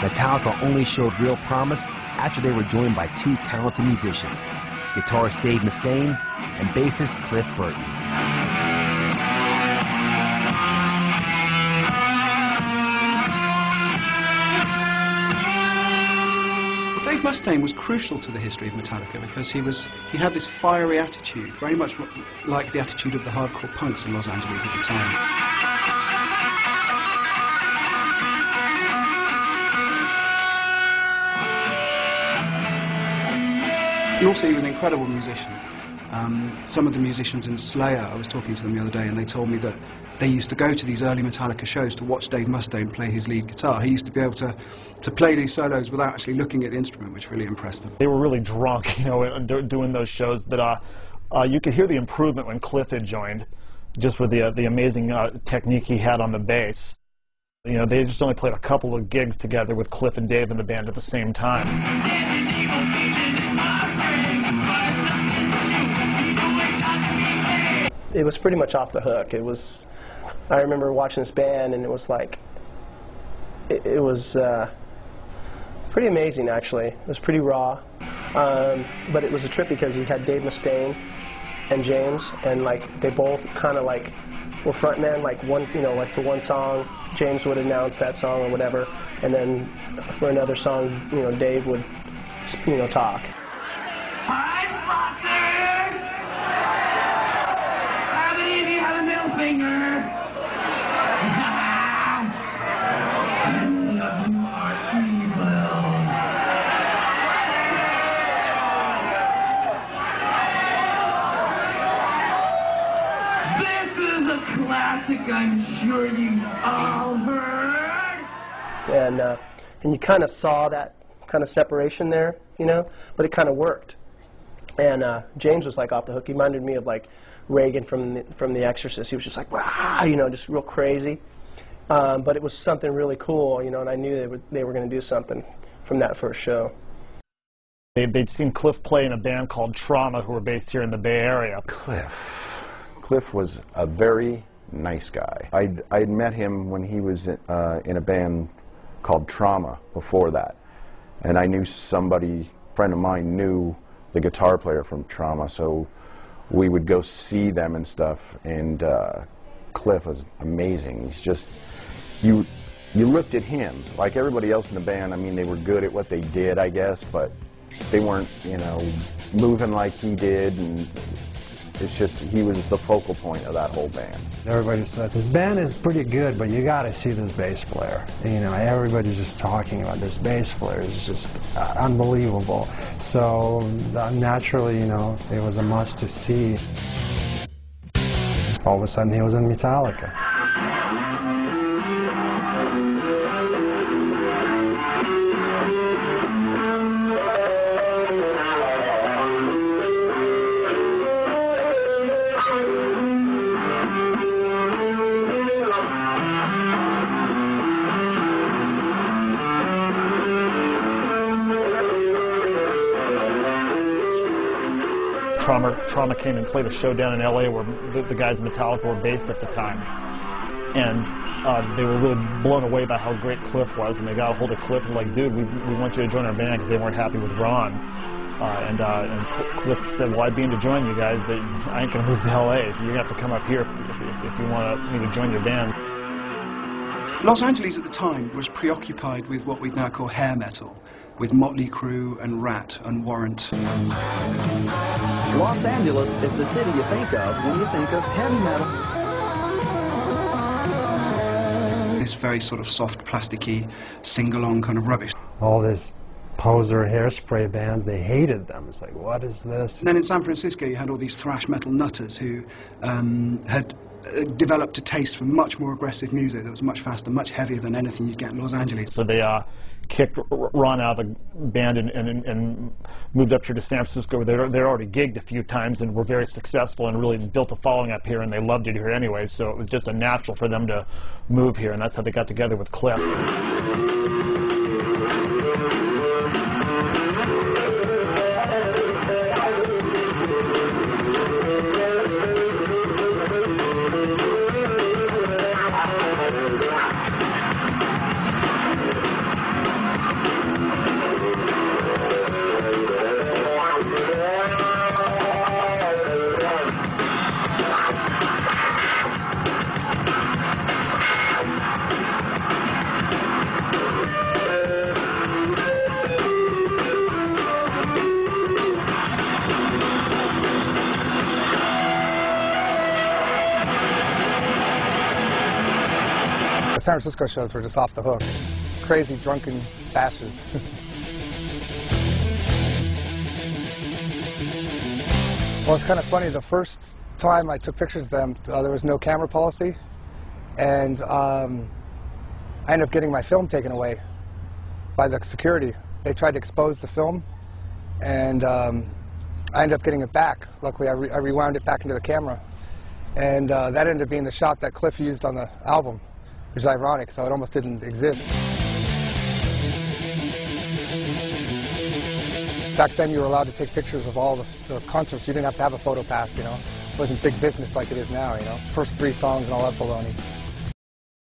Metallica only showed real promise after they were joined by two talented musicians, guitarist Dave Mustaine and bassist Cliff Burton. Dave Mustaine was crucial to the history of Metallica because he had this fiery attitude, very much like the attitude of the hardcore punks in Los Angeles at the time. And also he was an incredible musician. Some of the musicians in Slayer, I was talking to them the other day, and they told me that they used to go to these early Metallica shows to watch Dave Mustaine play his lead guitar. He used to be able to play these solos without actually looking at the instrument, which really impressed them. They were really drunk, you know, doing those shows, but you could hear the improvement when Cliff had joined, just with the amazing technique he had on the bass. You know, they just only played a couple of gigs together with Cliff and Dave in the band at the same time. It was pretty much off the hook. I remember watching this band, and it was like, it was pretty amazing, actually. It was pretty raw, but it was a trip because you had Dave Mustaine and James, and like they both kind of like were frontmen. Like one, you know, like for one song, James would announce that song or whatever, and then for another song, you know, Dave would, you know, talk. Classic, I'm sure you've all heard. And you kind of saw that kind of separation there, you know, but it kind of worked. And James was like off the hook. He reminded me of like Reagan from The Exorcist. He was just like, wow, you know, just real crazy. But it was something really cool, you know, and I knew they were going to do something from that first show. They'd seen Cliff play in a band called Trauma, who were based here in the Bay Area. Cliff was a very nice guy. I'd met him when he was in a band called Trauma before that, and I knew somebody, a friend of mine knew the guitar player from Trauma, so we would go see them and stuff, and Cliff was amazing. He's just, you looked at him, like everybody else in the band, I mean, they were good at what they did, I guess, but they weren't, you know, moving like he did, and it's just, he was the focal point of that whole band. Everybody said, this band is pretty good, but you gotta see this bass player. You know, everybody's just talking about this bass player. It's just unbelievable. So naturally, you know, it was a must to see. All of a sudden, he was in Metallica. Trauma came and played a show down in L.A. where the guys in Metallica were based at the time. And they were really blown away by how great Cliff was, and they got a hold of Cliff and like, dude, we want you to join our band, because they weren't happy with Ron. And Cliff said, well, I'd be in to join you guys, but I ain't going to move to L.A. You're going to have to come up here if you want me to join your band. Los Angeles at the time was preoccupied with what we'd now call hair metal, with Motley Crue and Rat and Warrant. Los Angeles is the city you think of when you think of heavy metal. This very sort of soft, plasticky, sing-along kind of rubbish. All this poser hairspray bands, they hated them. It's like, what is this? And then in San Francisco, you had all these thrash metal nutters who had developed a taste for much more aggressive music that was much faster, much heavier than anything you'd get in Los Angeles. So they kicked Ron out of the band and moved up here to San Francisco, where they'd already gigged a few times and were very successful and really built a following up here, and they loved it here anyway, so it was just a natural for them to move here, and that's how they got together with Cliff. San Francisco shows were just off the hook. Crazy, drunken bashes. Well, it's kind of funny. The first time I took pictures of them, there was no camera policy, and I ended up getting my film taken away by the security. They tried to expose the film, and I ended up getting it back. Luckily, I rewound it back into the camera, and that ended up being the shot that Cliff used on the album, which is ironic, so it almost didn't exist. Back then, you were allowed to take pictures of all the concerts. You didn't have to have a photo pass, you know. It wasn't big business like it is now, you know. First 3 songs and all that baloney.